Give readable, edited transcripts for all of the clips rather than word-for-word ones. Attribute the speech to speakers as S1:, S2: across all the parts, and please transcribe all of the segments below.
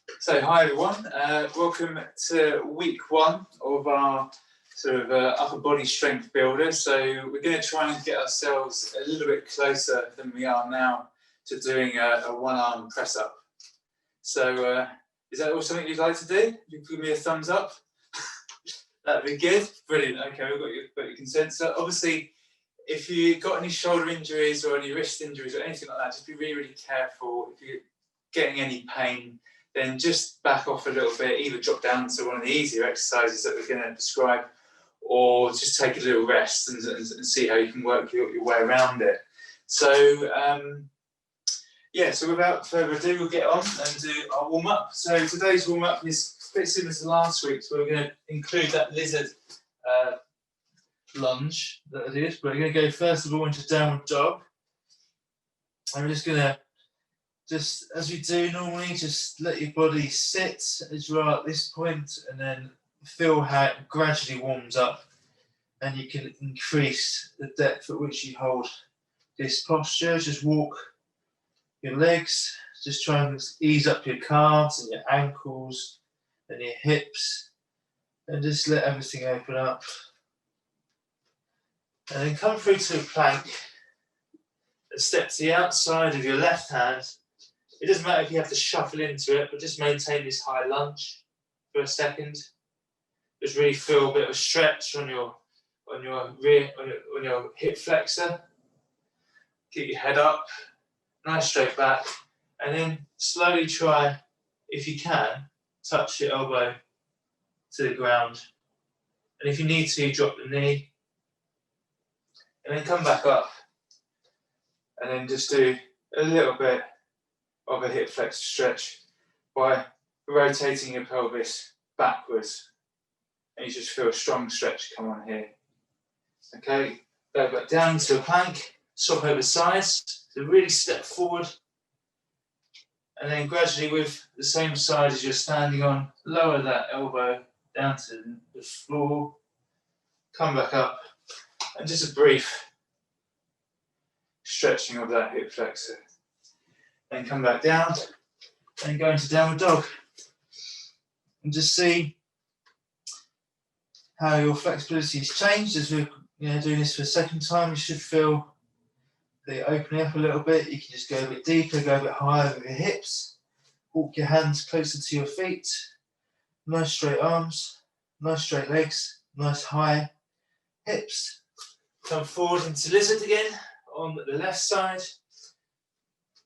S1: So hi everyone, welcome to week one of our sort of upper body strength builder. So we're going to try and get ourselves a little bit closer than we are now to doing a one-arm press up. So is that all something you'd like to do? You can give me a thumbs up. That'd be good. Brilliant. Okay, we've got your consent. So obviously, if you've got any shoulder injuries or any wrist injuries or anything like that, just be really, really careful. If you're getting any pain, then just back off a little bit, either drop down to one of the easier exercises that we're going to describe, or just take a little rest and see how you can work your way around it. So, yeah, so without further ado, we'll get on and do our warm-up. So today's warm-up is a bit similar to last week's, so we're going to include that lizard lunge that I did. But we're going to go first of all into downward dog. And we're just going to, just as we do normally, just let your body sit as you are at this point, and then feel how it gradually warms up, and you can increase the depth at which you hold this posture. Just walk your legs, just try and ease up your calves and your ankles and your hips, and just let everything open up. And then come through to a plank and step to the outside of your left hand. It doesn't matter if you have to shuffle into it, but just maintain this high lunge for a second. Just really feel a bit of a stretch on your hip flexor. Keep your head up, nice straight back, and then slowly try, if you can, touch your elbow to the ground. And if you need to, drop the knee, and then come back up, and then just do a little bit of a hip flexor stretch by rotating your pelvis backwards, and you just feel a strong stretch come on here. Okay, go back down to a plank, swap over sides, so really step forward, and then gradually with the same side as you're standing on, lower that elbow down to the floor, come back up, and just a brief stretching of that hip flexor. Then come back down and go into downward dog. And just see how your flexibility has changed as we're doing this for a second time. You should feel that you're opening up a little bit. You can just go a bit deeper, go a bit higher with your hips. Walk your hands closer to your feet. Nice straight arms, nice straight legs, nice high hips. Come forward into lizard again on the left side.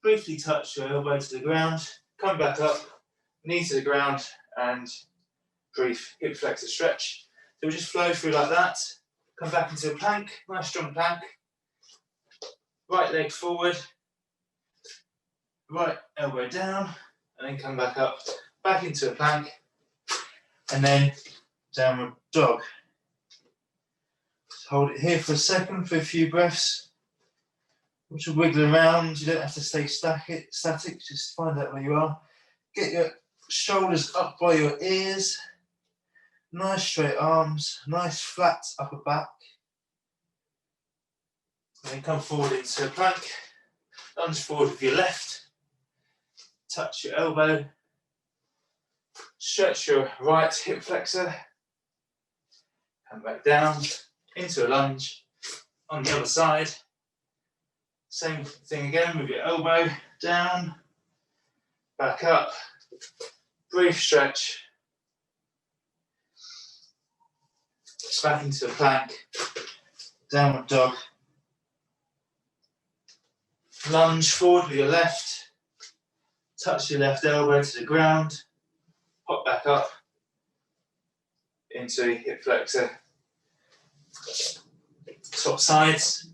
S1: Briefly touch your elbow to the ground, come back up, knee to the ground, and brief hip flexor stretch. So we just flow through like that, come back into a plank, nice strong plank, right leg forward, right elbow down, and then come back up, back into a plank, and then downward dog. Just hold it here for a second for a few breaths. Which will wiggle around, you don't have to stay static, just find out where you are. Get your shoulders up by your ears, nice straight arms, nice flat upper back. And then come forward into a plank, lunge forward with your left, touch your elbow, stretch your right hip flexor, come back down into a lunge on the other side. Same thing again with your elbow down, back up, brief stretch, just back into a plank, downward dog, lunge forward with your left, touch your left elbow to the ground, hop back up into hip flexor, swap sides.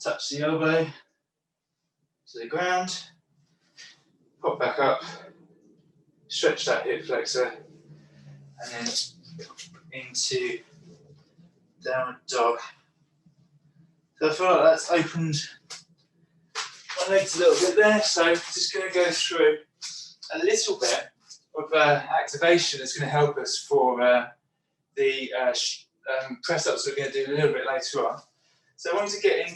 S1: Touch the elbow to the ground, pop back up, stretch that hip flexor, and then into downward dog. So I feel like that's opened my legs a little bit there, so I'm just going to go through a little bit of activation that's going to help us for the press-ups we're going to do a little bit later on. So I want to get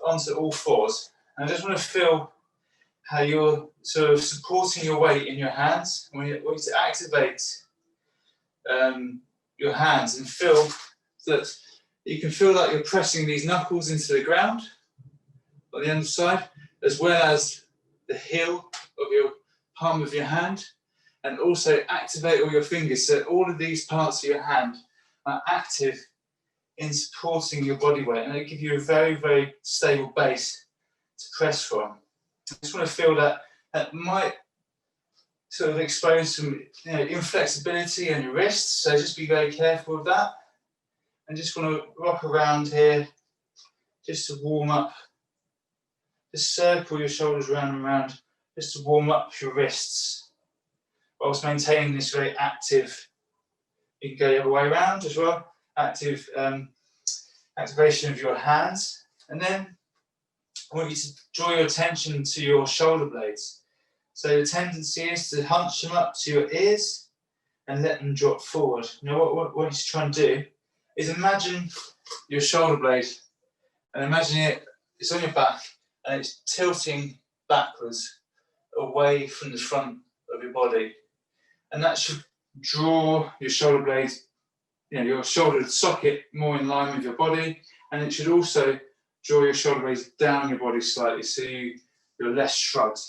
S1: onto all fours. I just want to feel how you're sort of supporting your weight in your hands. I want you to activate your hands and feel that you can feel like you're pressing these knuckles into the ground on the underside, as well as the heel of your palm of your hand, and also activate all your fingers so all of these parts of your hand are active in supporting your body weight, and they give you a very, very stable base to press from. I just want to feel that might sort of expose some inflexibility in your wrists, so just be very careful of that. And just want to rock around here just to warm up. Just circle your shoulders round and round just to warm up your wrists whilst maintaining this very active, you can go the other way around as well, active activation of your hands. And then I want you to draw your attention to your shoulder blades. So the tendency is to hunch them up to your ears and let them drop forward. Now what I want you to try and do is imagine your shoulder blade, and imagine it's on your back and it's tilting backwards away from the front of your body. And that should draw your shoulder blade, your shoulder socket more in line with your body, and it should also draw your shoulder blades down your body slightly so you're less shrugged.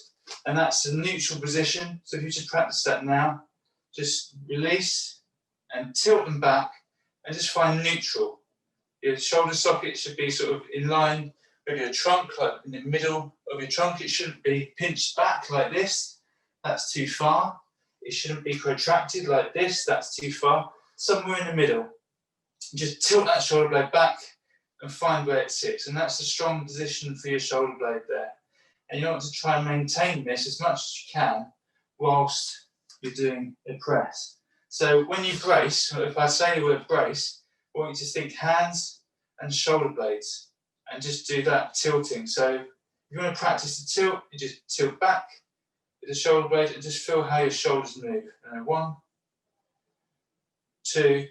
S1: And that's a neutral position. So if you just practice that now, just release and tilt them back and just find neutral. Your shoulder socket should be sort of in line with your trunk, like in the middle of your trunk. It shouldn't be pinched back like this. That's too far. It shouldn't be protracted like this. That's too far. Somewhere in the middle. Just tilt that shoulder blade back and find where it sits. And that's a strong position for your shoulder blade there. And you want to try and maintain this as much as you can whilst you're doing a press. So when you brace, if I say the word brace, I want you to think hands and shoulder blades and just do that tilting. So if you want to practice the tilt, you just tilt back with the shoulder blade and just feel how your shoulders move. And 1, 2,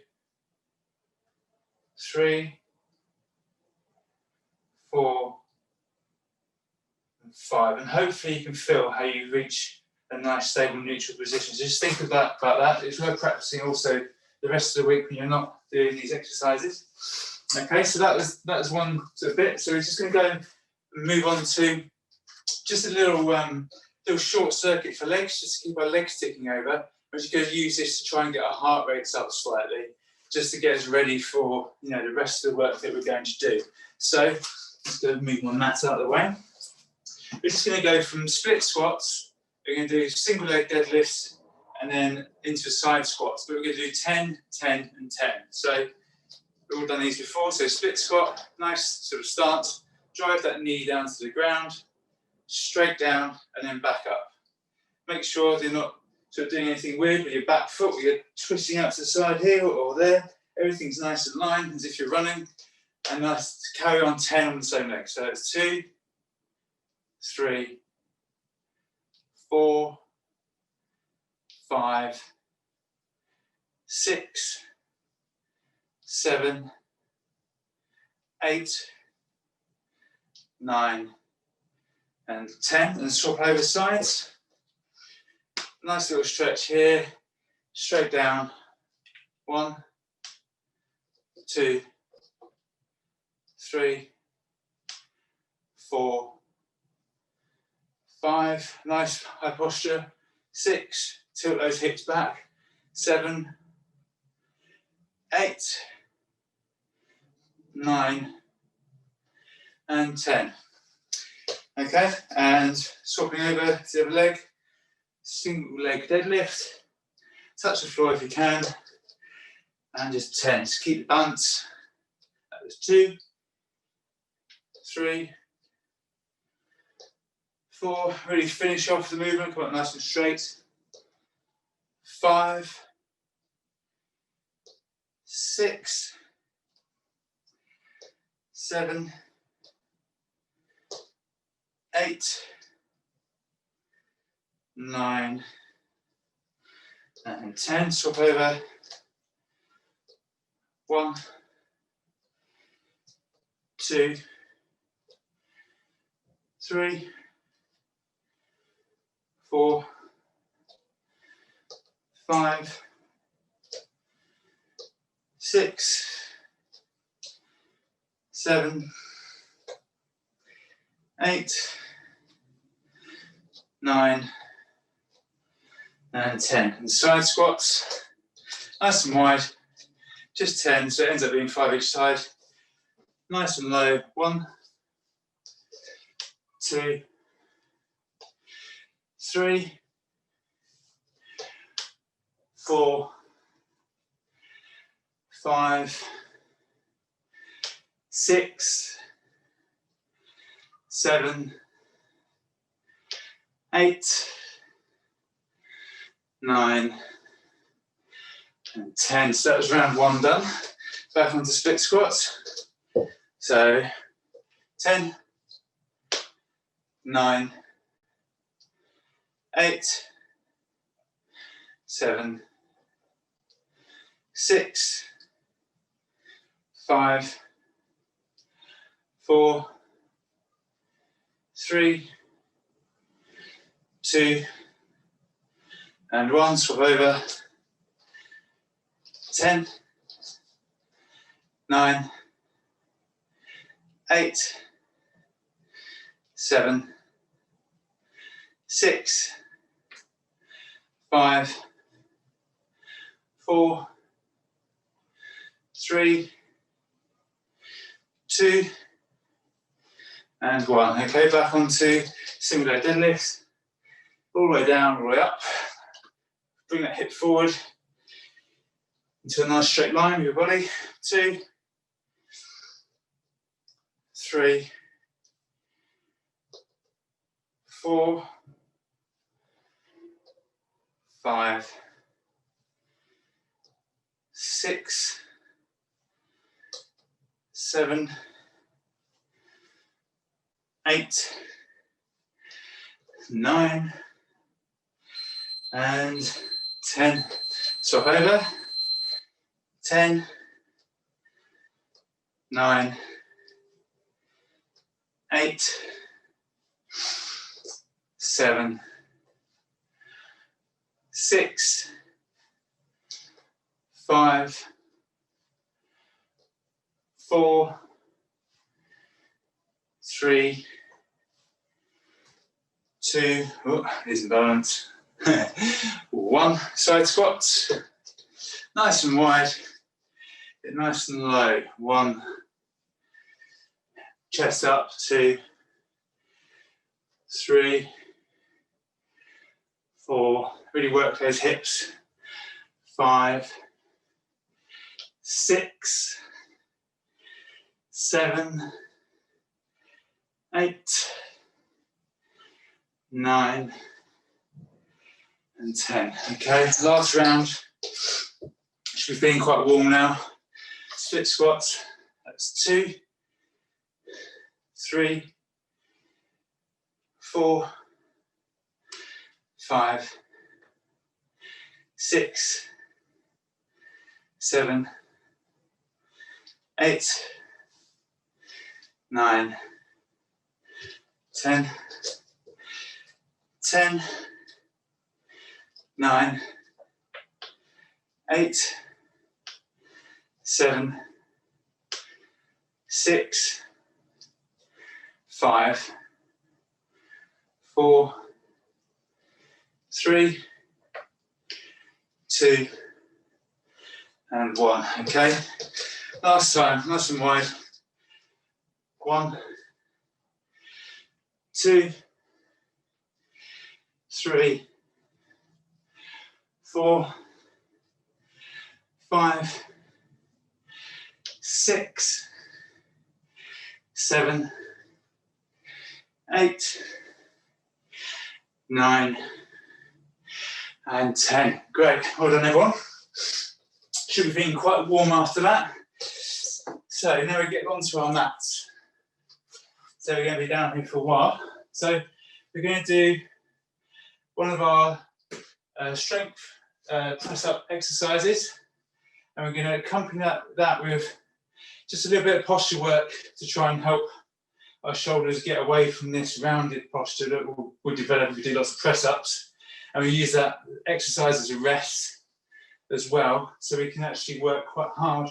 S1: 3, 4, and 5. And hopefully you can feel how you reach a nice stable neutral position. So just think about that. It's worth practicing also the rest of the week when you're not doing these exercises. Okay, so that was one sort of bit. So we're just going to go and move on to just a little short circuit for legs, just to keep our legs ticking over. We're just going to use this to try and get our heart rates up slightly, just to get us ready for the rest of the work that we're going to do. So let's go and move my mat out of the way. We're just going to go from split squats. We're going to do single leg deadlifts and then into side squats. But we're going to do 10, 10, and 10. So we've all done these before. So split squat, nice sort of stance. Drive that knee down to the ground, straight down, and then back up. Make sure you're not sort of doing anything weird with your back foot, where you're twisting out to the side here or there. Everything's nice and lined as if you're running. And nice to carry on 10 on the same leg. So it's 2, 3, 4, 5, 6, 7, 8, 9, and 10. And swap over sides. Nice little stretch here. Straight down. 1, 2, 3, 4, 5, nice high posture. 6, tilt those hips back. 7, 8, 9, and 10. Okay, and swapping over to the other leg. Single leg deadlift. Touch the floor if you can. And just 10. Just keep the balance. That was 2, 3, 4. Really finish off the movement. Come up nice and straight. 5, 6, 7, 8, 9, and 10. Swap over. 1, 2, 3, 4, 5, 6, 7, 8, 9, and 10. And side squats, nice and wide, just 10, so it ends up being 5 each side. Nice and low, 1, 2, 3, 4, 5, 6, 7, 8, 9, and 10. So that was round 1 done. Back onto split squats. So 10, 9, 8, 7, 6, 5, 4, 3, 2, and 1. Swap over. 10, 9, 8, 7, 6, 5, 4, 3, 2, and 1. Okay, back onto single leg deadlifts. All the way down, all the way up. Bring that hip forward into a nice straight line with your body. 2, 3, 4, 5, 6, 7, 8, 9, and 10. Swap over. 10, 9, 8, 7, 6, 5, 4, 3, 2, oh, isn't balance. 1, side squats, nice and wide, nice and low. 1, chest up. 2, 3, 4, really work those hips. 5, 6, 7, 8, 9, and 10. Okay, last round. Should be feeling quite warm now. Split squats. That's 2, 3, 4, 5, 6, 7, 8, 9, 10, 10, 9, 8, 7, 6, 5, 4, 3, 2, and 1. Okay, last time, nice and wide. 1, 2, 3, 4, 5, 6, 7, 8, 9, and 10. Great, well done everyone. Should be feeling quite warm after that. So now we get onto our mats. So we're going to be down here for a while. So we're going to do one of our strength press-up exercises, and we're going to accompany that with just a little bit of posture work to try and help our shoulders get away from this rounded posture that will develop if we do lots of press-ups. And we use that exercise as a rest as well, so we can actually work quite hard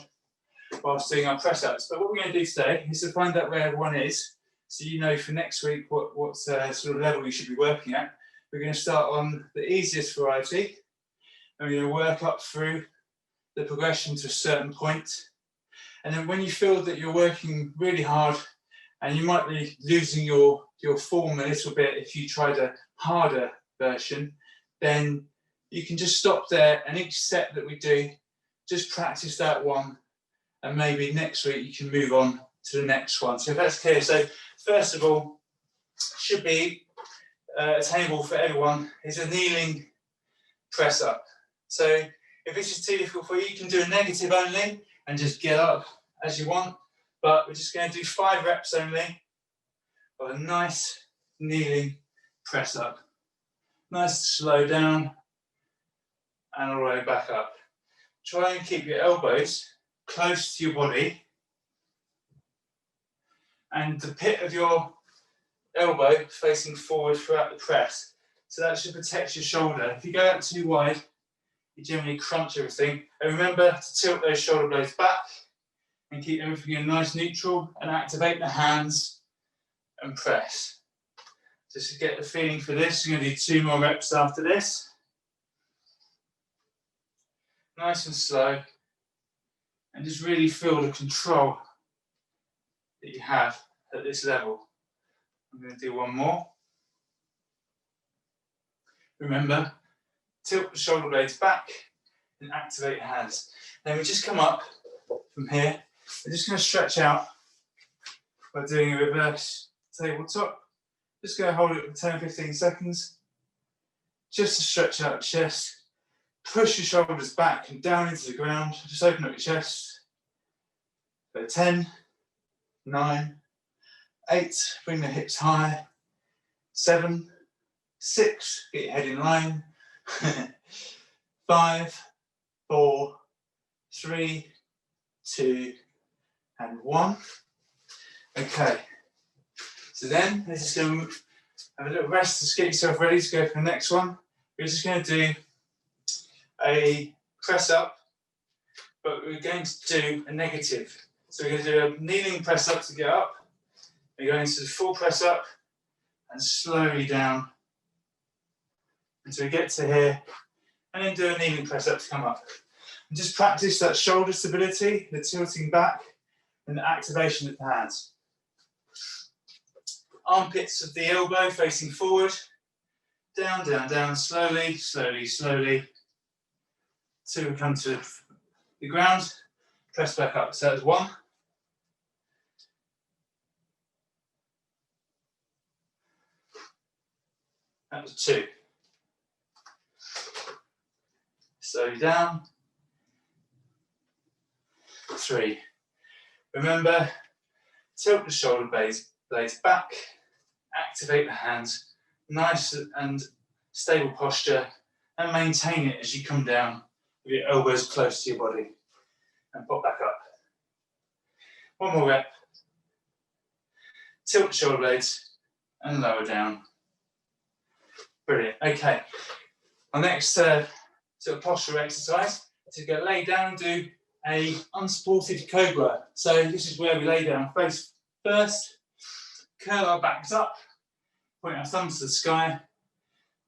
S1: whilst doing our press-ups. But what we're going to do today is to find out where everyone is, so you know for next week what sort of level you should be working at. We're going to start on the easiest variety, and we're going to work up through the progression to a certain point. And then when you feel that you're working really hard, and you might be losing your form a little bit if you tried a harder version, then you can just stop there, and each set that we do, just practice that one, and maybe next week you can move on to the next one. So if that's clear, so first of all, should be attainable for everyone, is a kneeling press up. So if this is too difficult for you, you can do a negative only and just get up as you want, but we're just going to do 5 reps only of a nice kneeling press up. Nice to slow down and all the way back up. Try and keep your elbows close to your body, and the pit of your elbow facing forward throughout the press. So that should protect your shoulder. If you go out too wide, you generally crunch everything. And remember to tilt those shoulder blades back and keep everything in nice neutral, and activate the hands and press. Just to get the feeling for this, you're going to do 2 more reps after this. Nice and slow, and just really feel the control that you have at this level. I'm going to do 1 more. Remember, tilt the shoulder blades back and activate your hands. Then we just come up from here. We're just going to stretch out by doing a reverse tabletop. Just going to hold it for 10-15 seconds, just to stretch out the chest. Push your shoulders back and down into the ground. Just open up your chest. So 10, 9, 8, bring the hips high. 7, 6, get your head in line. 5, 4, 3, 2, and 1. Okay. So then, let's just go have a little rest to get yourself ready to go for the next one. We're just going to do a press up, but we're going to do a negative. So we're going to do a kneeling press up to get up. We're going to the full press up and slowly down until we get to here, and then do a kneeling press up to come up. And just practice that shoulder stability, the tilting back, and the activation of the hands. Armpits of the elbow facing forward, down, down, down, slowly, slowly, slowly, till we come to the ground, press back up. So that's 1. That was 2. Slowly down. 3. Remember, tilt the shoulder blades back, activate the hands, nice and stable posture, and maintain it as you come down with your elbows close to your body, and pop back up. 1 more rep. Tilt the shoulder blades and lower down. Brilliant. Okay. Our next sort of posture exercise is to go lay down and do a unsupported cobra. So this is where we lay down face first, curl our backs up, point our thumbs to the sky,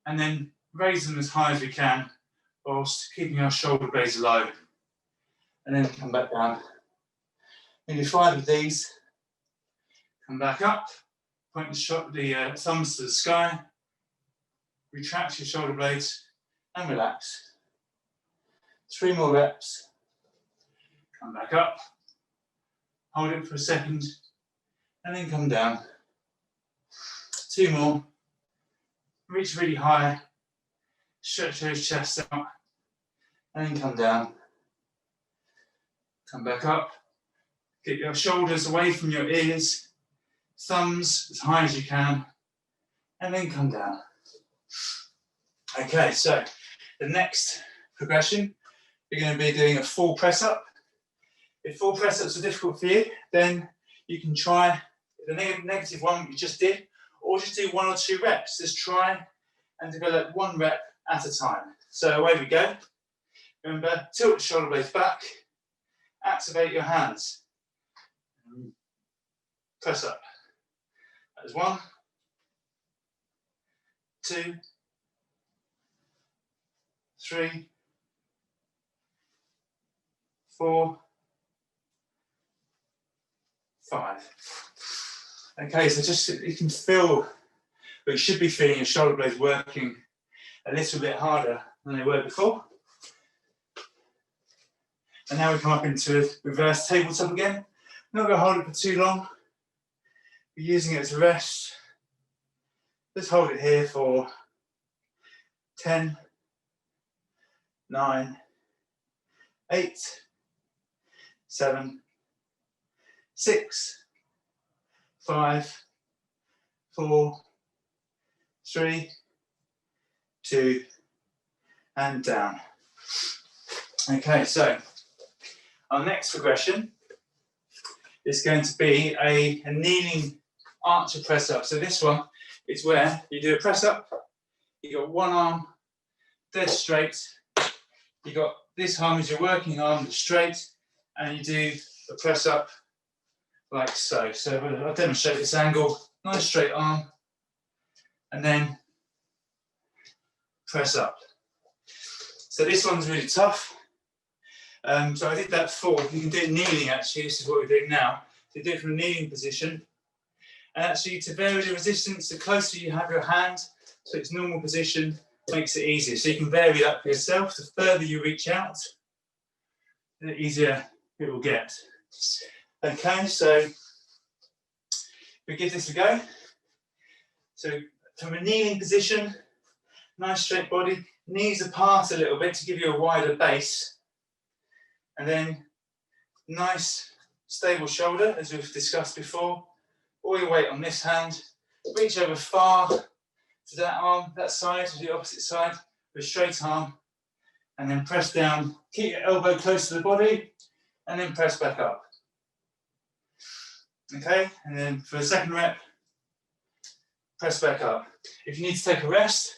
S1: and then raise them as high as we can whilst keeping our shoulder blades low, and then come back down. We do 5 of these. Come back up, point the thumbs to the sky, retract your shoulder blades, and relax. 3 more reps. Come back up, hold it for a second, and then come down. 2 more. Reach really high, stretch those chests out, and then come down. Come back up, get your shoulders away from your ears, thumbs as high as you can, and then come down. Okay, so the next progression, we're going to be doing a full press up. If full press ups are difficult for you, then you can try the negative one we just did, or just do 1 or 2 reps. Just try and develop 1 rep at a time. So away we go. Remember, tilt the shoulder blades back, activate your hands. Press up. That is 1, 2, 3, 4, 5. Okay, so just you can feel, or you should be feeling your shoulder blades working a little bit harder than they were before. And now we come up into a reverse tabletop again. I'm not going to hold it for too long. We're using it as a rest. Let's hold it here for 10, 9, 8, 7, 6, 5, 4, 3, 2, and down. Okay, so our next progression is going to be a kneeling archer press up. So this one is where you do a press up, you got one arm dead straight, you got this arm as your working arm straight, and you do a press up like so. So I'll demonstrate this angle, nice straight arm, and then press up. So this one's really tough. So I did that before. You can do it kneeling actually, this is what we're doing now. So you do it from a kneeling position. And actually to vary the resistance, the closer you have your hand to its normal position, makes it easier. So you can vary that for yourself. The further you reach out, the easier it will get. Okay, so we give this a go. So from a kneeling position, nice straight body, knees apart a little bit to give you a wider base. And then nice stable shoulder, as we've discussed before. All your weight on this hand. Reach over far to that arm, that side, to the opposite side, with a straight arm. And then press down, keep your elbow close to the body, and then press back up. Okay, and then for the second rep, press back up. If you need to take a rest,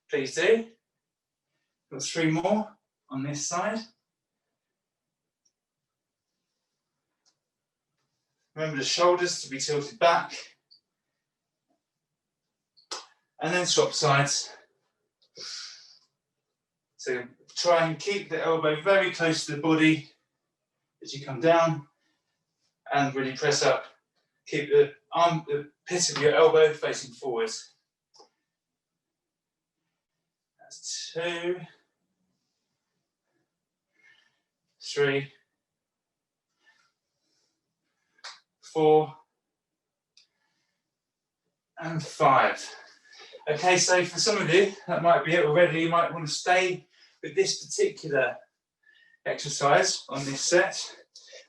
S1: please do. Got 3 more on this side. Remember the shoulders to be tilted back. And then swap sides. So try and keep the elbow very close to the body as you come down and really press up. Keep the pit of your elbow facing forwards. That's 2, 3, 4, and 5. Okay, so for some of you, that might be it already. You might want to stay with this particular exercise on this set.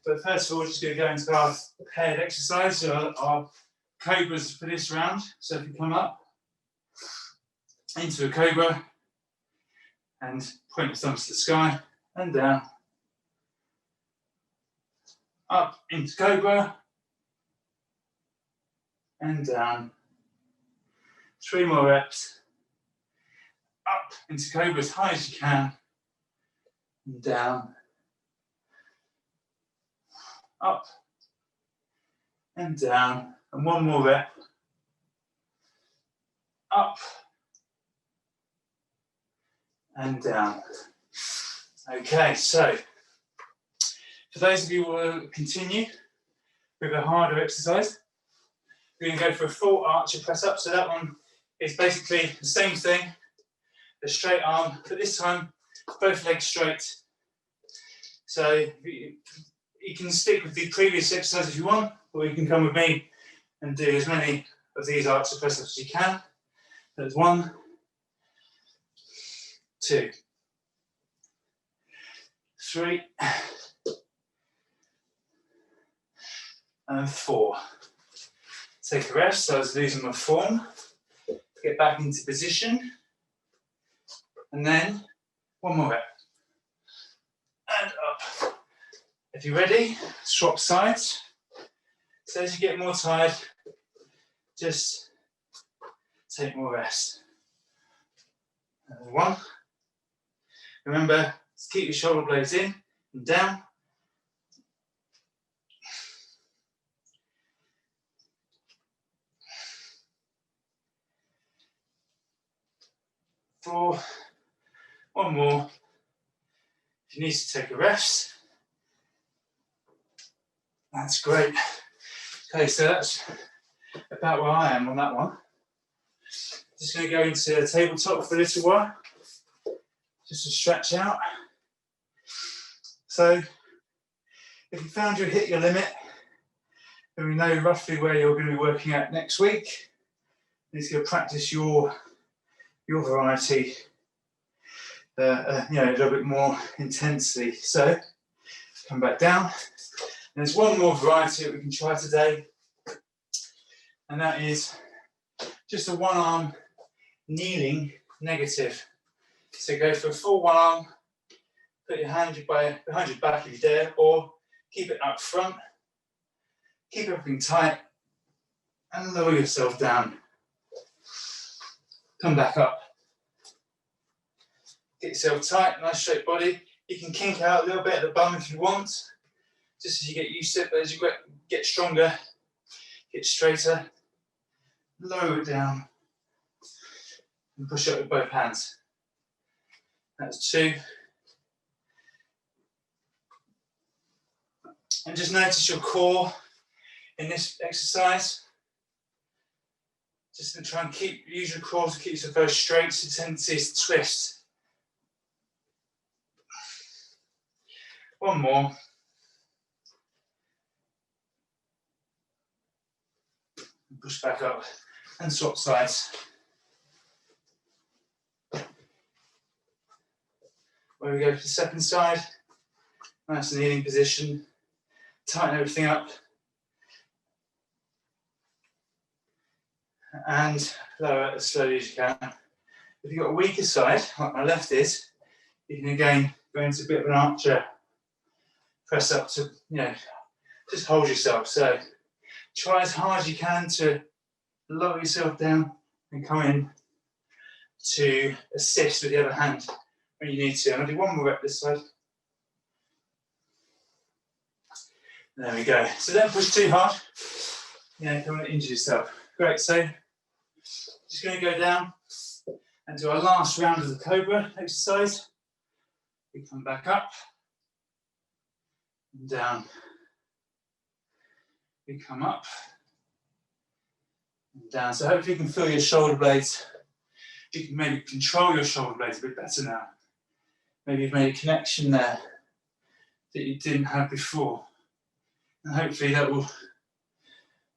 S1: But first of all, we're just going to go into our paired exercise, so our cobras for this round. So if you come up into a cobra and point your thumbs to the sky and down. Up into cobra and down. 3 more reps. Up into cobra as high as you can. And down. Up and down. And 1 more rep. Up and down. Okay, so for those of you who will continue with a harder exercise, we're going to go for a full archer press up. So that one is basically the same thing, a straight arm, but this time both legs straight. So you can stick with the previous exercise if you want, or you can come with me and do as many of these archer press ups as you can. There's 1, 2, 3, and 4. Take a rest. So I was losing my form. Get back into position. And then 1 more rep. And up. If you're ready, swap sides. So as you get more tired, just take more rest. Another one. Remember to keep your shoulder blades in and down. 4. One more. If you need to take a rest, that's great. Okay, so that's about where I am on that one. Just going to go into a tabletop for a little while, just to stretch out. So, if you found you hit your limit, then we know roughly where you're going to be working at next week. You need to go practice your variety, a little bit more intensely. So, come back down. And there's one more variety that we can try today, and that is just a one arm kneeling negative. So go for a full one arm, put your hand behind your back if you dare, or keep it up front, keep everything tight, and lower yourself down. Come back up. Get yourself tight, nice straight body. You can kink out a little bit at the bum if you want, just as you get used to it, but as you get stronger, get straighter, lower it down, and push up with both hands. That's 2. And just notice your core in this exercise. Just to try and use your core to keep yourself very straight, so tendency is to twist. One more. Push back up and swap sides. Where we go to the second side, nice kneeling position, tighten everything up, and lower it as slowly as you can. If you've got a weaker side, like my left is, you can again go into a bit of an archer, press up to, just hold yourself. So try as hard as you can to lower yourself down and come in to assist with the other hand when you need to. I'm going to do one more rep this side. There we go. So don't push too hard. Don't want to injure yourself. Great. So just going to go down and do our last round of the Cobra exercise. We come back up and down. We come up and down. So hopefully you can feel your shoulder blades. You can maybe control your shoulder blades a bit better now. Maybe you've made a connection there that you didn't have before. And hopefully that will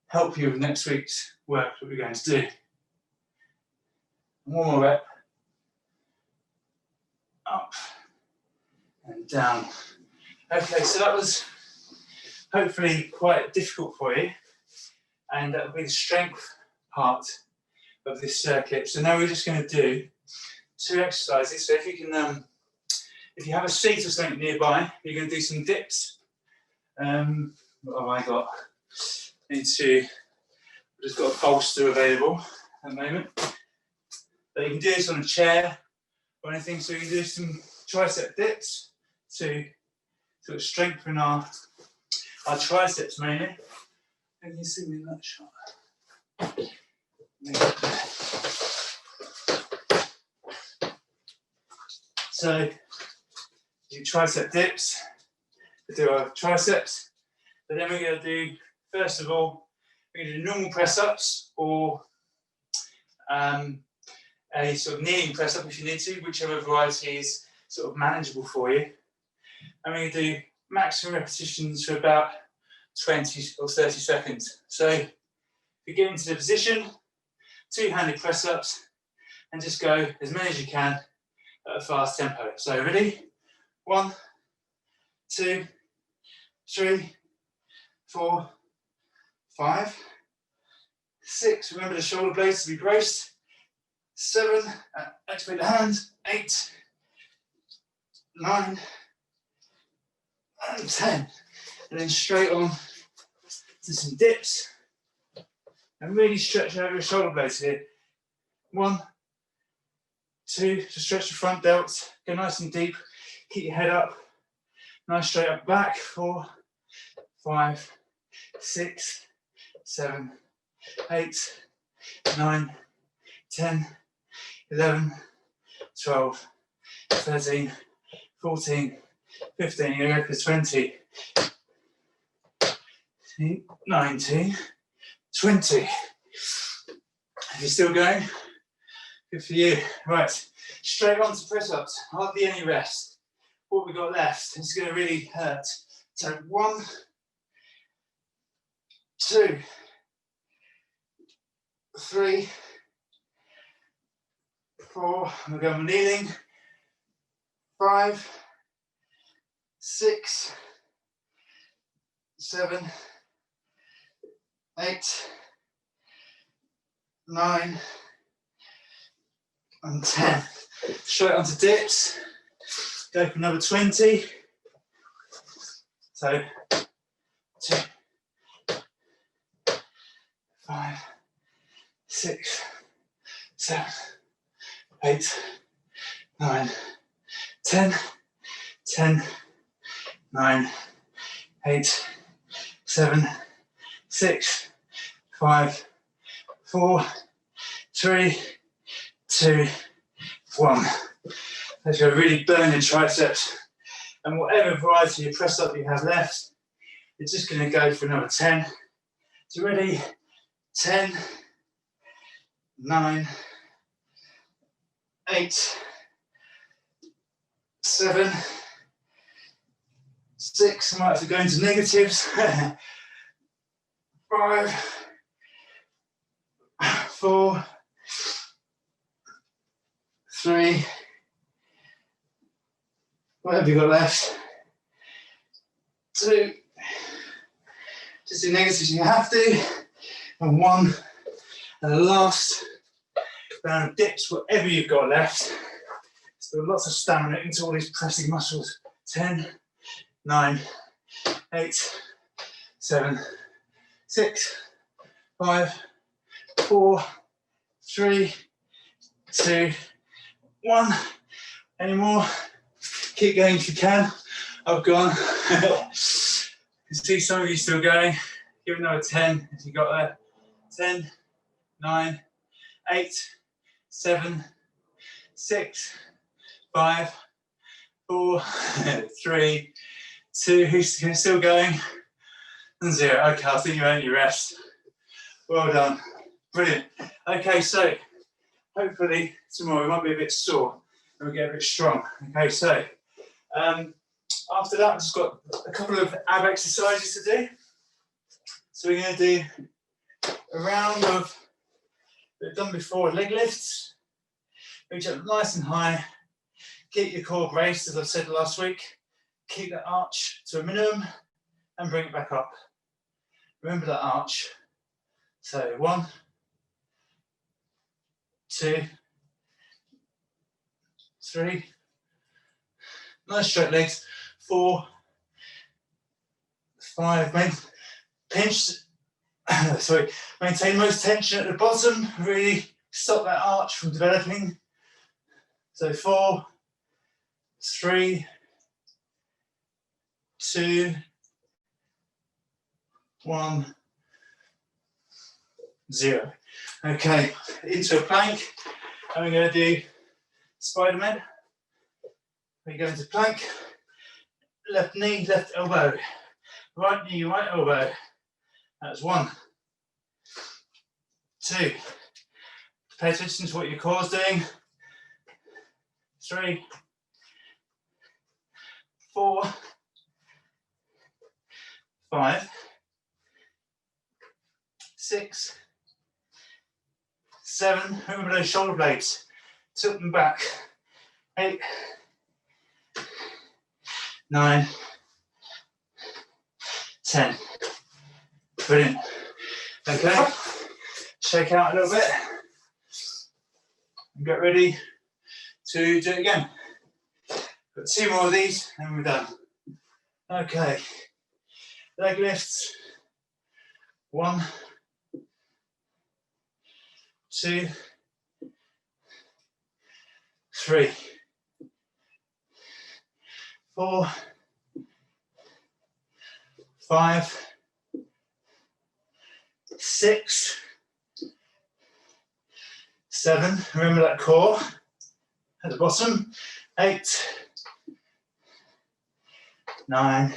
S1: help you with next week's work that we're going to do. One more rep. Up and down. Okay, so that was hopefully quite difficult for you. And that will be the strength part of this circuit. So now we're just going to do 2 exercises. So if you can, if you have a seat or something nearby, you're going to do some dips. What have I got? I've just got a bolster available at the moment. But you can do this on a chair or anything. So you can do some tricep dips to sort of strengthen our triceps mainly. Can you see me in that shot? So do tricep dips. We do our triceps. But then we're going to do, first of all, we're going to do normal press-ups or a sort of kneeling press-up if you need to, whichever variety is sort of manageable for you. And we're going to do maximum repetitions for about 20 or 30 seconds. So if you get into the position, 2-handed press-ups, and just go as many as you can at a fast tempo. So ready? 1, 2, 3, 4, 5, 6. Remember the shoulder blades to be braced. 7. Activate the hands. 8, 9, and 10. And then straight on to some dips. And really stretch out your shoulder blades here. 1, 2, to stretch the front delts. Go nice and deep. Keep your head up. Nice straight up back. 4, 5, 6, 7, 8, 9, 10, 11, 12, 13, 14, 15. You're going to go for 20, 19, 20. If you're still going, good for you. Right, straight on to press-ups. Hardly any rest. What we got left is going to really hurt. So 1, 2, 3, 4. I'm going kneeling. 5, 6, 7, 8, 9, and 10. Straight onto dips. Go for another 20. So 2, 5, 6, 7, 8, 9, 10, 10, 9, 8, 7, 6, 5, 4, 3, 2, 1. Let's go really burn your triceps. And whatever variety of press up you have left, you're just going to go for another 10. So ready? 10, 9, 8, 7, 6. I might have to go into negatives. 5, 4, 3, whatever you've got left. 2, just do negatives if you have to. And 1, and the last round of dips, whatever you've got left. Still lots of stamina into all these pressing muscles. 10, 9, 8, 7, 6, 5, 4, 3, 2, 1. Any more? Keep going if you can. I've gone. I can see some of you still going. Give another 10 if you got there. 10, 9, 8, 7, 6, 5, 4, 3, 2. Who's still going? And 0. Okay, I think you earned your rest. Well done. Brilliant. Okay, so hopefully tomorrow we might be a bit sore and we get a bit strong. Okay, so after that, I've just got a couple of ab exercises to do. So we're going to do a round of, we've done before, leg lifts. Reach up nice and high. Keep your core braced, as I said last week. Keep that arch to a minimum and bring it back up. Remember that arch. So 1, 2, 3. Nice straight legs. 4, 5. Maintain most tension at the bottom. Really stop that arch from developing. So 4, 3, 2, 1, 0. Okay, into a plank, and we're going to do Spider-Man. We go into plank, left knee, left elbow, right knee, right elbow. That's 1, 2. Pay attention to what your core's doing. 3, 4, 5, 6, 7. Remember those shoulder blades. Tilt them back. 8, 9, 10. Brilliant. Okay. Shake out a little bit. And get ready to do it again. Got 2 more of these and we're done. Okay. Leg lifts. 1, 2, 3, 4, 5, 6, 7. Remember that core at the bottom. 8, 9,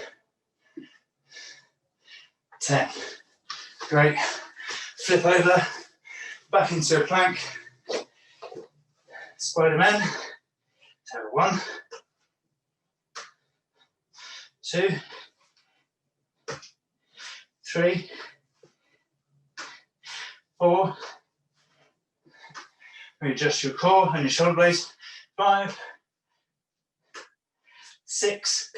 S1: 10. Great. Flip over, back into a plank. Spider-Man. So 1, 2, 3, 4. Readjust your core and your shoulder blades. 5, 6,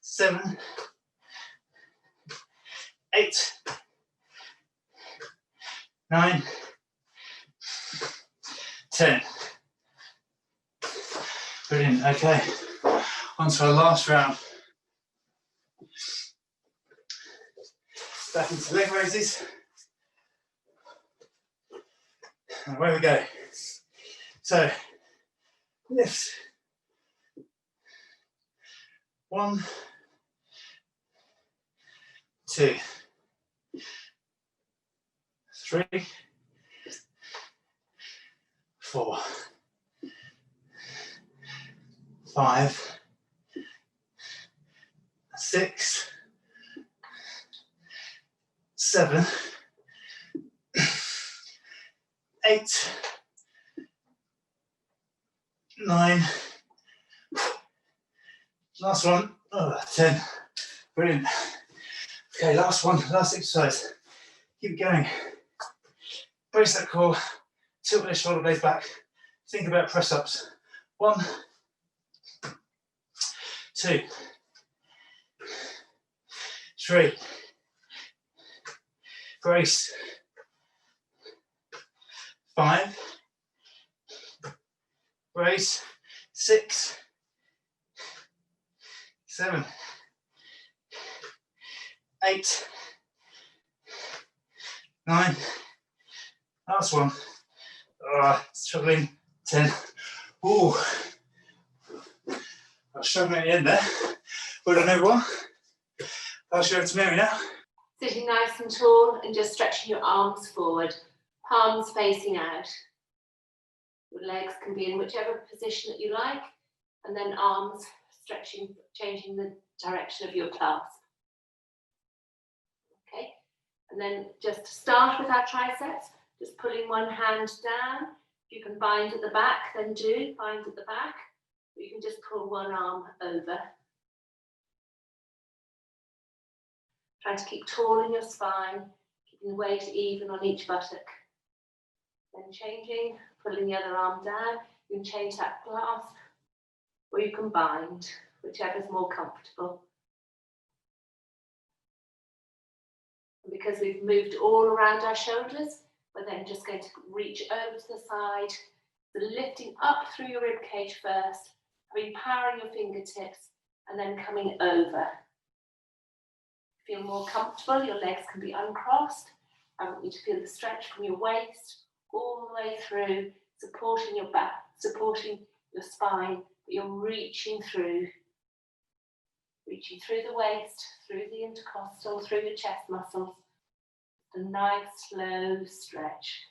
S1: 7, 8, 9, 10. Brilliant. Okay, on to our last round. Back into leg raises. And away we go. So, lift. 1, 2, 3, 4, 5, 6, 7, 8, 9, last one, 10. Brilliant. Okay, last one, last exercise. Keep going. Brace that core, tilt the shoulder blades back. Think about press ups. 1, 2, 3. Brace. 5. Brace. 6, 7, 8, 9. Last one. Struggling. 10. Ooh. I was struggling at the end there. Well done, everyone. I'll show it to Mary now.
S2: Sitting nice and tall and just stretching your arms forward, palms facing out. Your legs can be in whichever position that you like, and then arms stretching, changing the direction of your clasp. Okay, and then just to start with our triceps, just pulling one hand down. If you can bind at the back, then do bind at the back. Or you can just pull one arm over. Trying to keep tall in your spine, keeping the weight even on each buttock. Then changing, pulling the other arm down. You can change that clasp, or you can bind, whichever is more comfortable. And because we've moved all around our shoulders, we're then just going to reach over to the side, so lifting up through your rib cage first, having power in your fingertips, and then coming over. Feel more comfortable, your legs can be uncrossed. I want you to feel the stretch from your waist all the way through, supporting your back, supporting your spine, but you're reaching through the waist, through the intercostal, through your chest muscles. A nice slow stretch.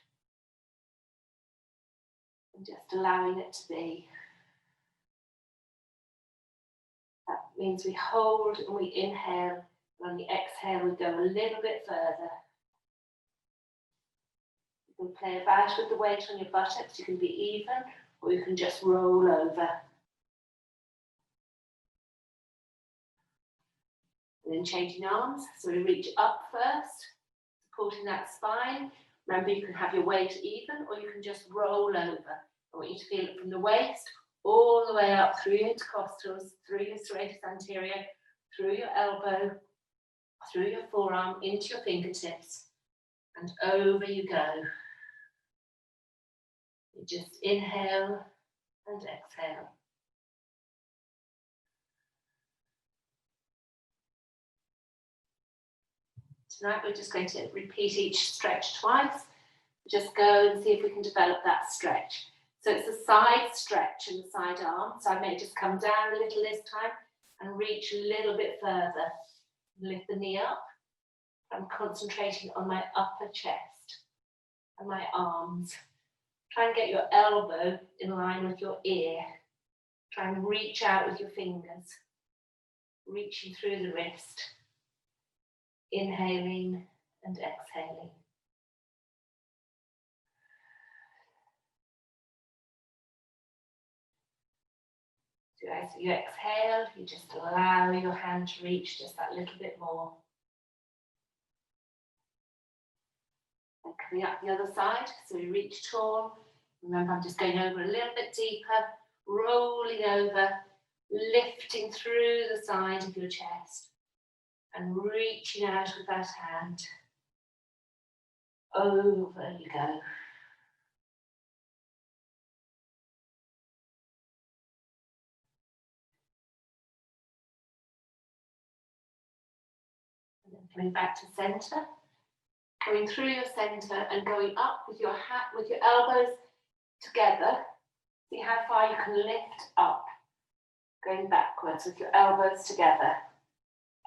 S2: And just allowing it to be. That means we hold and we inhale. And on the exhale, we go a little bit further. You can play about with the weight on your buttocks. You can be even, or you can just roll over. And then changing arms. So we reach up first, supporting that spine. Remember, you can have your weight even, or you can just roll over. I want you to feel it from the waist all the way up through your intercostals, through your serratus anterior, through your elbow, through your forearm, into your fingertips, and over you go. You just inhale and exhale. Tonight we're just going to repeat each stretch twice. Just go and see if we can develop that stretch. So it's a side stretch in the side arm. So I may just come down a little this time and reach a little bit further. Lift the knee up. I'm concentrating on my upper chest and my arms. Try and get your elbow in line with your ear. Try and reach out with your fingers, reaching through the wrist. Inhaling and exhaling. So as you exhale, you just allow your hand to reach just that little bit more. And coming up the other side, so we reach tall. Remember, I'm just going over a little bit deeper, rolling over, lifting through the side of your chest and reaching out with that hand. Over you go. And then coming back to center, going through your center and going up with your elbows together. See how far you can lift up. Going backwards with your elbows together.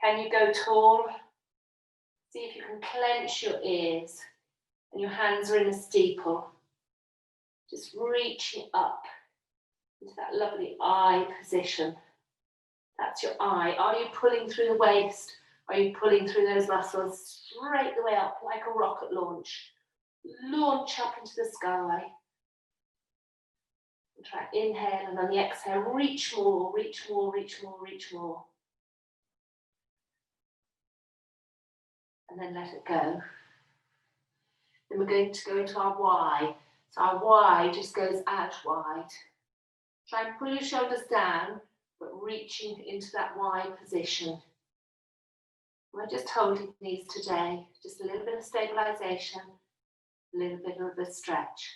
S2: Can you go tall? See if you can clench your ears and your hands are in a steeple. Just reaching up into that lovely eye position. That's your eye. Are you pulling through the waist? Are you pulling through those muscles straight the way up like a rocket launch? Launch up into the sky. And try inhale and on the exhale, reach more, reach more, reach more, reach more. And then let it go. Then we're going to go into our Y. So our Y just goes out wide. Try and pull your shoulders down, but reaching into that Y position. We're just holding these today. Just a little bit of stabilization, a little bit of a stretch.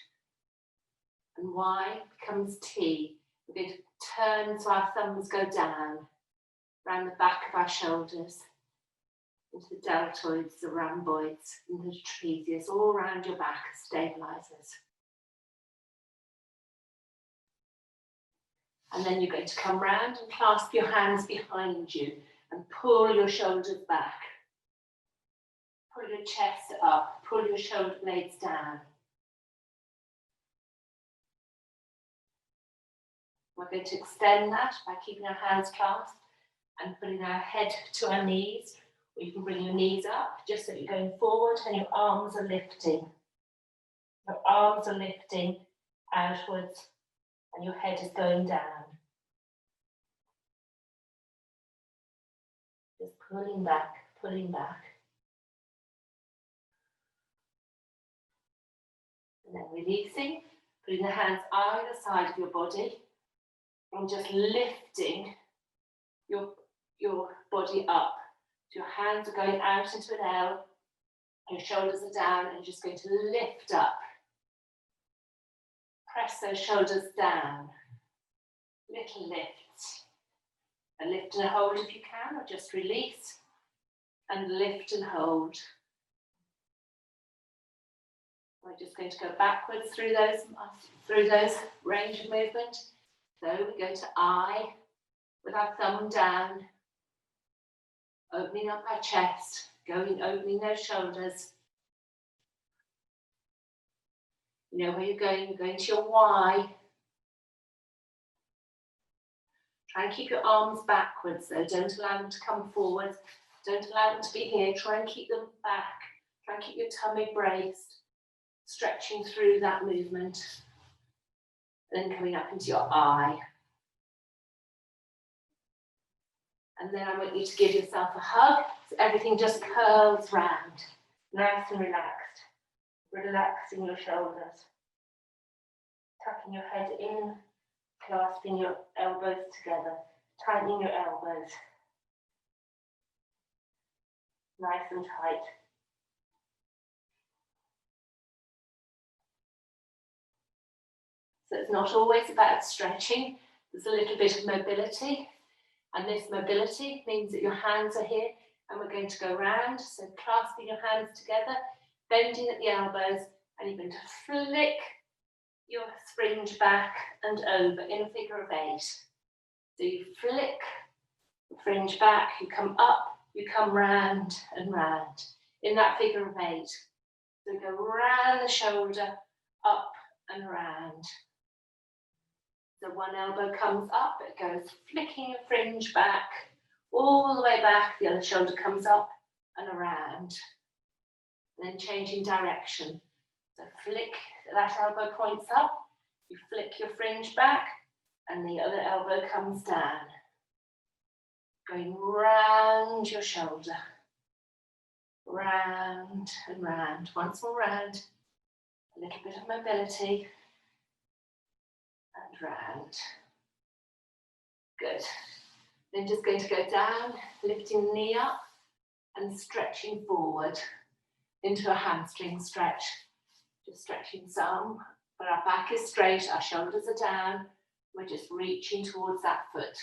S2: And Y becomes T. We're going to turn so our thumbs go down, around the back of our shoulders, into the deltoids, the rhomboids, and the trapezius, all around your back as stabilizers. And then you're going to come round and clasp your hands behind you and pull your shoulders back. Pull your chest up, pull your shoulder blades down. We're going to extend that by keeping our hands clasped and putting our head to our knees. Or you can bring your knees up just so you're going forward and your arms are lifting. Your arms are lifting outwards and your head is going down. Just pulling back, pulling back. And then releasing, putting the hands either side of your body and just lifting your body up. So your hands are going out into an L, your shoulders are down, and you're just going to lift up. Press those shoulders down. Little lifts. A lift and a hold if you can, or just release. And lift and hold. We're just going to go backwards through those range of movement. So we go to I with our thumb down, opening up our chest, opening those shoulders. You know where you're going to your Y. Try and keep your arms backwards though, don't allow them to come forward, don't allow them to be here, try and keep them back, try and keep your tummy braced, stretching through that movement. Then coming up into your I. And then I want you to give yourself a hug, so everything just curls round, nice and relaxed. Relaxing your shoulders, tucking your head in, clasping your elbows together, tightening your elbows. Nice and tight. So it's not always about stretching, there's a little bit of mobility. And this mobility means that your hands are here And we're going to go round, so clasping your hands together, bending at the elbows, and you're going to flick your fringe back and over in a figure of 8. So you flick the fringe back, you come up, you come round and round in that figure of 8. So we go round the shoulder, up and round. So one elbow comes up, it goes flicking your fringe back, all the way back, the other shoulder comes up and around. And then changing direction. So flick, that elbow points up, you flick your fringe back, and the other elbow comes down. Going round your shoulder. Round and round. Once more round. A little bit of mobility. And round. Good. Then just going to go down, lifting the knee up and stretching forward into a hamstring stretch. Just stretching some, but our back is straight, our shoulders are down. We're just reaching towards that foot.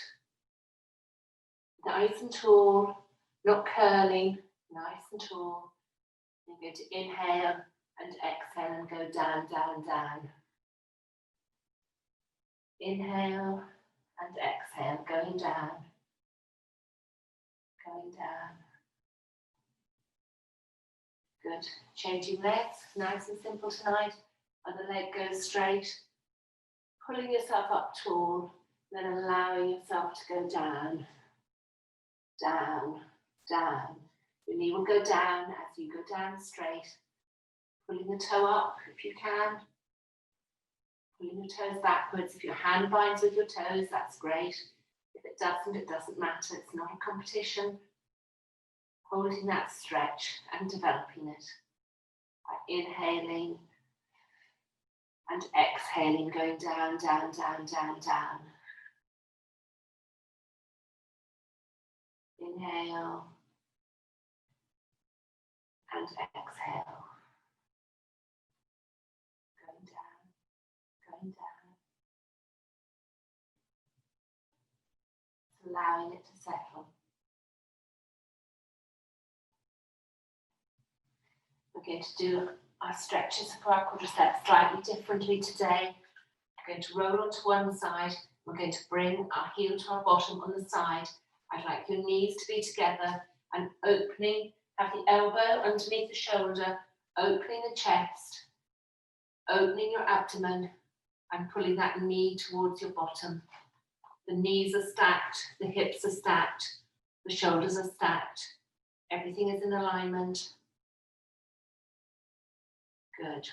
S2: Nice and tall, not curling, nice and tall. You're going to inhale and exhale and go down, down, down. Inhale and exhale, going down, going down. Good. Changing legs, nice and simple tonight. Other leg goes straight. Pulling yourself up tall, then allowing yourself to go down, down, down. Your knee will go down as you go down straight. Pulling the toe up if you can. Pulling your toes backwards. If your hand binds with your toes, that's great. If it doesn't matter. It's not a competition. Holding that stretch and developing it by inhaling and exhaling, going down, down, down, down, down. Inhale and exhale. Going down, going down. Allowing it to settle. We're going to do our stretches for our quadriceps slightly differently today. We're going to roll onto one side. We're going to bring our heel to our bottom on the side. I'd like your knees to be together and opening, have the elbow underneath the shoulder, opening the chest, opening your abdomen and pulling that knee towards your bottom. The knees are stacked, the hips are stacked, the shoulders are stacked. Everything is in alignment. Good.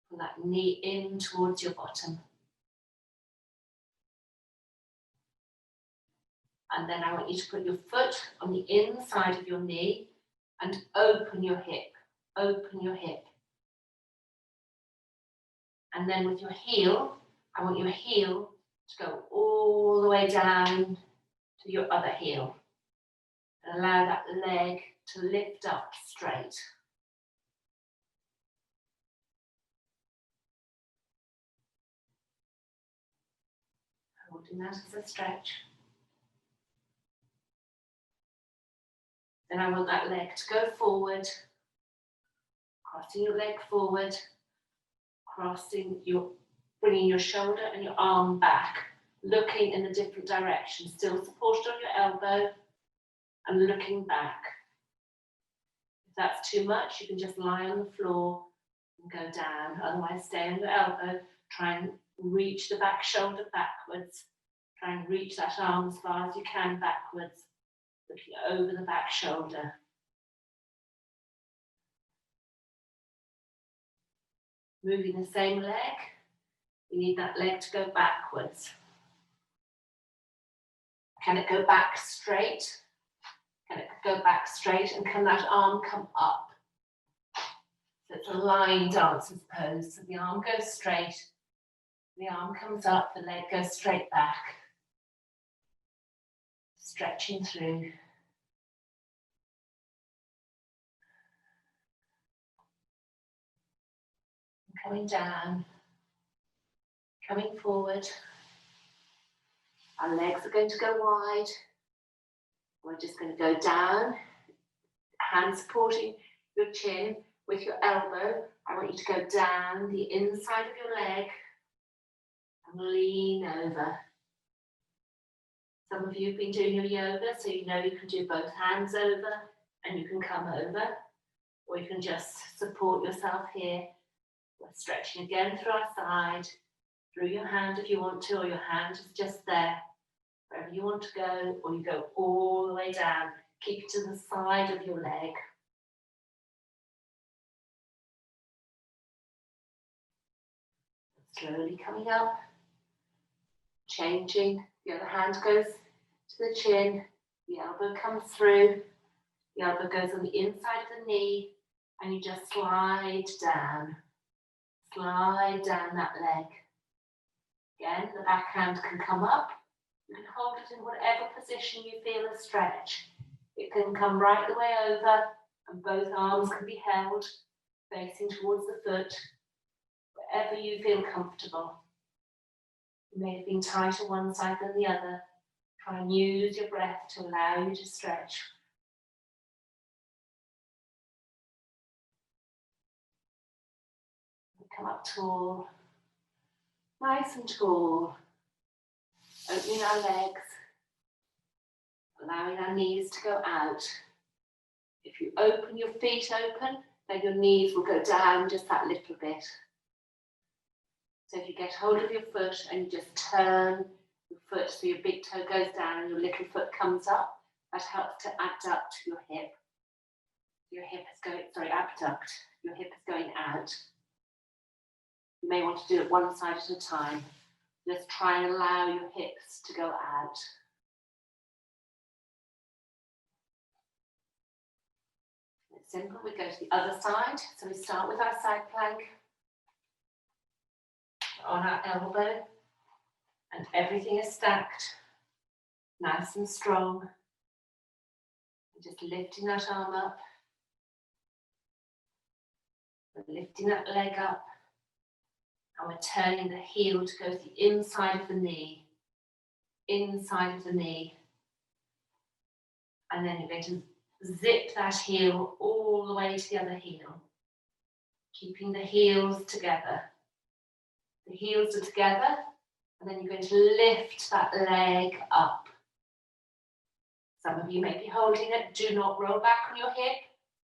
S2: Pull that knee in towards your bottom. And then I want you to put your foot on the inside of your knee and open your hip. Open your hip. And then with your heel, I want your heel to go all the way down to your other heel. And allow that leg to lift up straight. Holding that as a stretch. Then I want that leg to go forward, crossing your leg forward, bringing your shoulder and your arm back, looking in a different direction, still supported on your elbow and looking back. If that's too much, you can just lie on the floor and go down. Otherwise, stay on your elbow, try and reach the back shoulder backwards, try and reach that arm as far as you can backwards. Looking over the back shoulder. Moving the same leg, you need that leg to go backwards. Can it go back straight? Can it go back straight and can that arm come up? So it's a line dancer's pose. So the arm goes straight, the arm comes up, the leg goes straight back. Stretching through. Coming down, coming forward. Our legs are going to go wide. We're just going to go down hand supporting your chin with your elbow. I want you to go down the inside of your leg and lean over. Some of you have been doing your yoga, so you know you can do both hands over and you can come over, or you can just support yourself here. We're stretching again through our side, through your hand if you want to, or your hand is just there, wherever you want to go, or you go all the way down. Keep it to the side of your leg. Slowly coming up, changing. The other hand goes to the chin, the elbow comes through, the elbow goes on the inside of the knee, and you just slide down that leg. Again, the back hand can come up. You can hold it in whatever position you feel a stretch. It can come right the way over, and both arms can be held facing towards the foot, wherever you feel comfortable. You may have been tighter one side than the other. Try and use your breath to allow you to stretch. Come up tall, nice and tall. Opening our legs, allowing our knees to go out. If you open your feet open, then your knees will go down just that little bit. So if you get hold of your foot and you just turn your foot so your big toe goes down and your little foot comes up, that helps to abduct your hip. Your hip is going, abduct. Your hip is going out. You may want to do it one side at a time. Just try and allow your hips to go out. It's simple. We go to the other side. So we start with our side plank on our elbow, and everything is stacked, nice and strong. We're just lifting that arm up. We're lifting that leg up. And we're turning the heel to go to the inside of the knee. Inside of the knee. And then you're going to zip that heel all the way to the other heel. Keeping the heels together. The heels are together. And then you're going to lift that leg up. Some of you may be holding it. Do not roll back on your hip.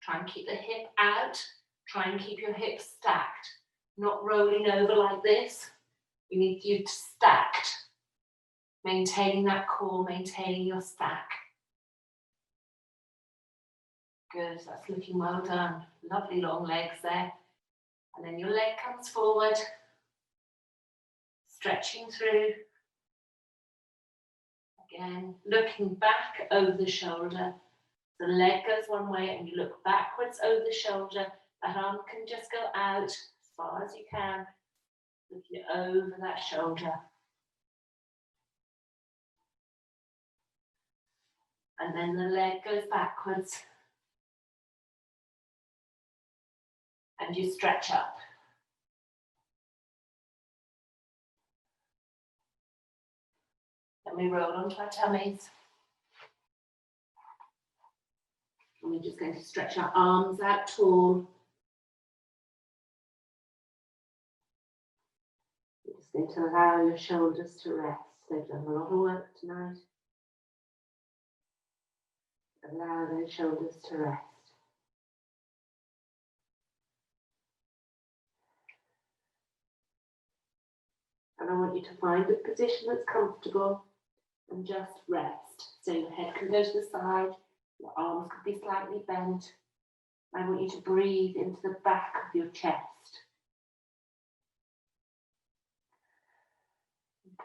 S2: Try and keep the hip out. Try and keep your hips stacked. Not rolling over like this. We need you to stacked. Maintaining that core, maintaining your stack. Good, that's looking well done. Lovely long legs there. And then your leg comes forward. Stretching through. Again, looking back over the shoulder. The leg goes one way and you look backwards over the shoulder. That arm can just go out as far as you can, looking over that shoulder. And then the leg goes backwards. And you stretch up. Then we roll onto our tummies. And we're just going to stretch our arms out tall. You're just going to allow your shoulders to rest. They've done a lot of work tonight. Allow those shoulders to rest. And I want you to find a position that's comfortable and just rest. So your head can go to the side, your arms could be slightly bent. I want you to breathe into the back of your chest.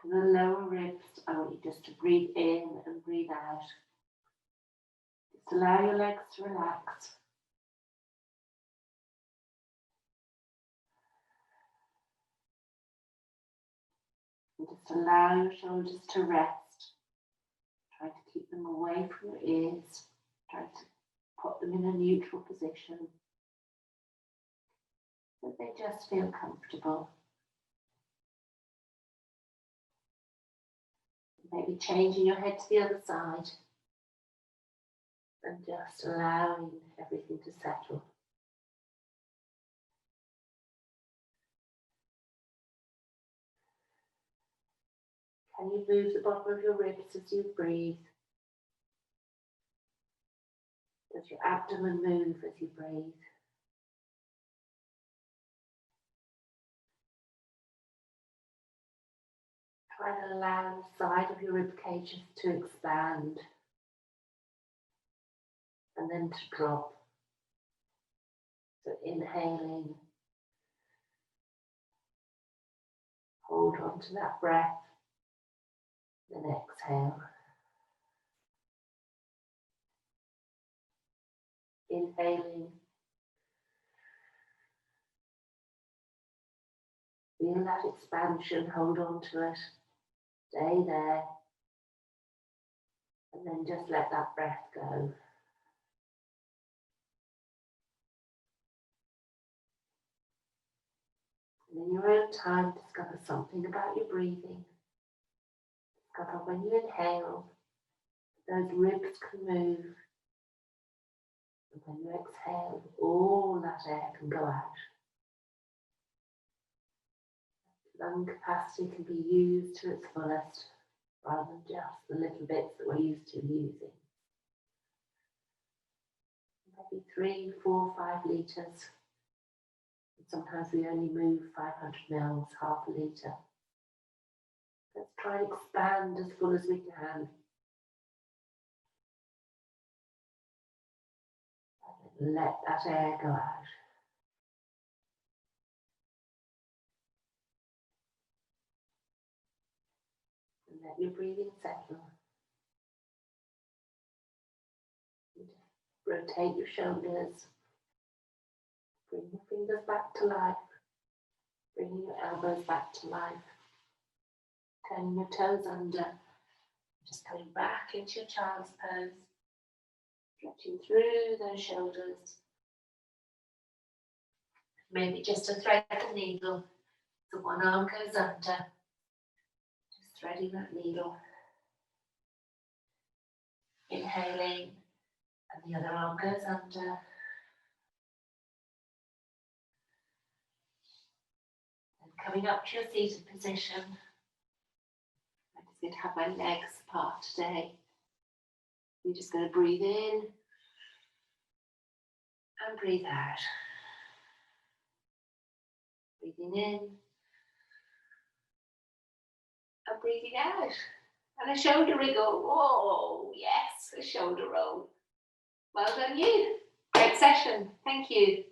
S2: To the lower ribs, I want you just to breathe in and breathe out. Just allow your legs to relax. And just allow your shoulders to rest. Try to keep them away from your ears. Try to put them in a neutral position. So they just feel comfortable. Maybe changing your head to the other side. And just allowing everything to settle. Can you move the bottom of your ribs as you breathe? Does your abdomen move as you breathe? Try to allow the side of your rib cages to expand and then to drop. So inhaling, hold on to that breath, then exhale. Inhaling, feel that expansion, hold on to it, stay there, and then just let that breath go. And in your own time, discover something about your breathing. Discover when you inhale, those ribs can move. And when you exhale, all that air can go out. Lung capacity can be used to its fullest, rather than just the little bits that we're used to using. Maybe 3, 4, 5 litres. Sometimes we only move 500 mils, half a litre. Let's try and expand as full as we can. And let that air go out. And let your breathing settle. And rotate your shoulders. Bring your fingers back to life. Bringing your elbows back to life. Turning your toes under. Just coming back into your child's pose. Stretching through those shoulders. Maybe just to thread the needle. So one arm goes under. Just threading that needle. Inhaling. And the other arm goes under. Coming up to your seated position. I'm just going to have my legs apart today. You're just going to breathe in and breathe out. Breathing in and breathing out. And a shoulder wriggle. Whoa, yes, a shoulder roll. Well done you. Great session. Thank you.